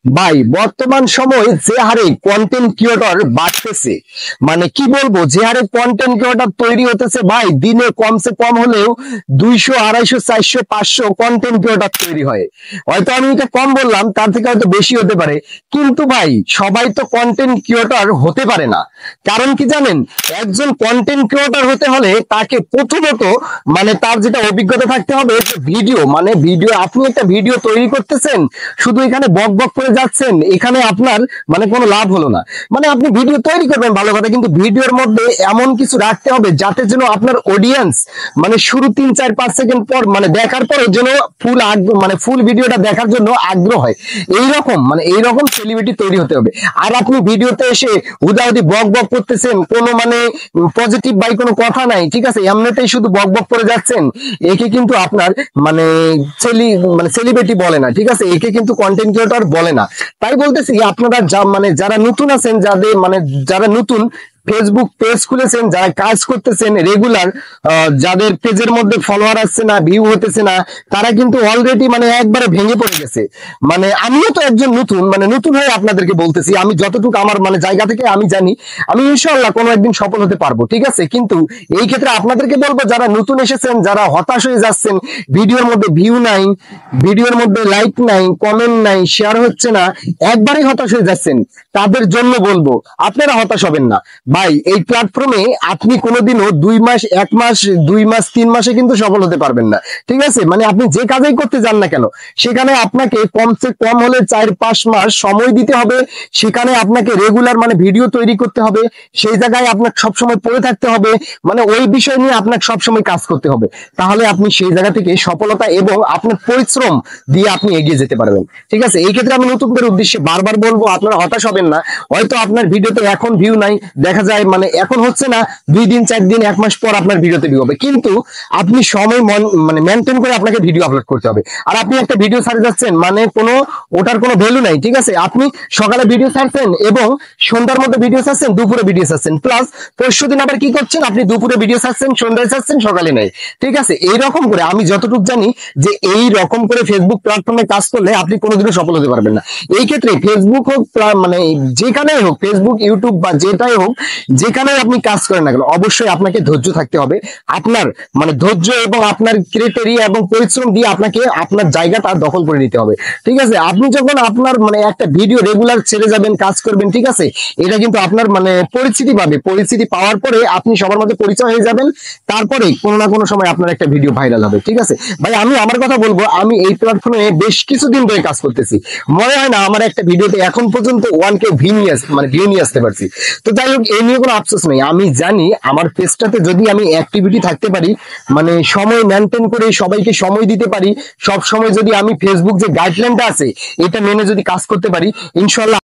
ভাই বর্তমান সময়ে যে হারে কন্টেন্ট ক্রিয়েটর বাড়তেছে, মানে কি বলবো, যে হারে কন্টেন্ট ক্রিয়েটর তৈরি হতেছে ভাই, দিনে কমসে কম হলেও 200 250 400 500 কন্টেন্ট ক্রিয়েটর তৈরি হয়। হয়তো আমি এটা কম বললাম, তার থেকে হয়তো বেশি হতে পারে, কিন্তু ভাই সবাই তো কন্টেন্ট ক্রিয়েটর হতে পারে না। কারণ কি জানেন, একজন কন্টেন্ট ক্রিয়েটর হতে হলে তাকে প্রথমত মানে তার যেটা অভিজ্ঞতা থাকতে হবে, ভিডিও মানে ভিডিও, আপনি একটা ভিডিও তৈরি করতেছেন, শুধু এখানে বক বক করে যাচ্ছেন, এখানে আপনার মানে কোনো লাভ হলো না। মানে আপনি ভিডিও তৈরি করবেন ভালো কথা, কিন্তু ভিডিওর মধ্যে এমন কিছু রাখতে হবে যাতে যেন আপনার অডিয়েন্স মানে শুরু 3 4 5 সেকেন্ড পর মানে দেখার পরে যেন ফুল আগ্রহ, মানে ফুল ভিডিওটা দেখার জন্য আগ্রহ হয়। এইরকম মানে এইরকম সেলিব্রিটি তৈরি হতে হবে। আর আপনি ভিডিওতে এসে হুদাহুদি বক বক করতেছেন, কোনো মানে পজিটিভ বাই কোনো কথা নাই, ঠিক আছে, এমনিতেই শুধু বক বক করে যাচ্ছেন, একে কিন্তু আপনার মানে সেলিব্রিটি বলে না, ঠিক আছে, একে কিন্তু কন্টেন্ট ক্রিয়েটর বলে না। তাই বলতেছি আপনারা মানে যারা নতুন আছেন, যাদের মানে যারা নতুন ফেসবুক পেজ খুলেছেন, যারা কাজ করতেছেন রেগুলার, যাদের পেজের মধ্যে ফলোয়ার আসছে না, ভিউ হতেছে না, তারা কিন্তু অলরেডি মানে একবারে ভেঙে পড়ে গেছে। মানে আমিও তো একজন নতুন, মানে নতুন হয়ে আপনাদেরকে বলতেছি, আমি যতটুকু আমার মানে জায়গা থেকে আমি জানি, আমি ইনশাআল্লাহ কোনো একদিন সফল হতে পারবো, ঠিক আছে। কিন্তু এই ক্ষেত্রে আপনাদেরকে বলবো, যারা নতুন এসেছেন, যারা হতাশ হয়ে যাচ্ছেন, ভিডিওর মধ্যে ভিউ নাই, ভিডিওর মধ্যে লাইক নাই, কমেন্ট নাই, শেয়ার হচ্ছে না, একবারেই হতাশ হয়ে যাচ্ছেন, তাদের জন্য বলবো আপনারা হতাশ হবেন না ভাই। এই প্ল্যাটফর্মে আপনি কোনোদিনও 2 মাস 1 মাস 2 মাস 3 মাসে কিন্তু সফল হতে পারবেন না, ঠিক আছে। মানে আপনি যে কাজই করতে যান না কেন, সেখানে আপনাকে কমসে কম হলে 4 5 মাস সময় দিতে হবে। সেখানে আপনাকে রেগুলার মানে ভিডিও তৈরি করতে হবে, সেই জায়গায় আপনাকে সবসময় পড়ে থাকতে হবে, মানে ওই বিষয় নিয়ে আপনাকে সবসময় কাজ করতে হবে। তাহলে আপনি সেই জায়গা থেকে সফলতা এবং আপনার পরিশ্রম দিয়ে আপনি এগিয়ে যেতে পারবেন, ঠিক আছে। এই ক্ষেত্রে আমি নতুনদের উদ্দেশ্যে বারবার বলবো, আপনারা হতাশ হবেন না। হয়তো আপনার ভিডিওতে এখন ভিউ নাই, দেখা যায় মানে এখন হচ্ছে না, 2 দিন 4 দিন 1 মাস পর আপনার ভিডিওতে ভিউ হবে, কিন্তু আপনি সময় মানে মেনটেন করে আপনাকে ভিডিও আপলোড করতে হবে। আর আপনি একটা ভিডিও ছাড়ে যাচ্ছেন মানে কোনো ওটার কোনো ভ্যালু নাই, ঠিক আছে। আপনি সকালে ভিডিও ছাড়ছেন এবং সন্ধ্যার মধ্যে ভিডিও ছাড়ছেন, দুপুরে ভিডিও ছাড়ছেন, প্লাস পরশু দিন আবার কি করছেন, আপনি দুপুরে ভিডিও ছাড়ছেন, সন্ধ্যায় ছাড়ছেন, সকালে নেই, ঠিক আছে। এইরকম করে আমি যতটুকু জানি যে এই রকম করে ফেসবুক প্ল্যাটফর্মে কাজ করলে আপনি কোনোদিনও সফল হতে পারবেন না। এই ক্ষেত্রে ফেসবুক হোক মানে যেখানেই হোক, ফেসবুক ইউটিউব বা যেটাই হোক, যেখানে আপনি কাজ করেন না কেন, অবশ্যই আপনাকে ধৈর্য থাকতে হবে। আপনার মানে ধৈর্য এবং আপনার ক্রাইটেরিয়া এবং পরিশ্রম দিয়ে আপনাকে আপনার জায়গাটা দখল করে নিতে হবে, ঠিক আছে। আপনি যখন আপনার মানে একটা ভিডিও রেগুলার ছেড়ে যাবেন, কাজ করবেন, ঠিক আছে, এটা কিন্তু আপনার মানে পরিচিতি পাবে, পরিচিতি পাওয়ার পরে আপনি সবার মধ্যে পরিচয় হয়ে যাবেন, তারপরে কোনো না কোনো সময় আপনার একটা ভিডিও ভাইরাল হবে, ঠিক আছে ভাই। আমি আমার কথা বলবো, আমি এই প্ল্যাটফর্মে বেশ কিছুদিন ধরে কাজ করতেছি, মনে হয় না আমার একটা ভিডিওতে এখন পর্যন্ত 1K ভিউ নিয়ে আসতে পারছি। তো যাই হোক, এই নিয়ে কোনো আফসোস নেই। আমি জানি আমার পেজটাতে যদি আমি অ্যাক্টিভিটি থাকতে পারি, মানে সময় মেনটেন করে সবাইকে সময় দিতে পারি, সব সময় যদি আমি ফেসবুক যে গাইডলাইনটা আছে এটা মেনে যদি কাজ করতে পারি, ইনশাল্লাহ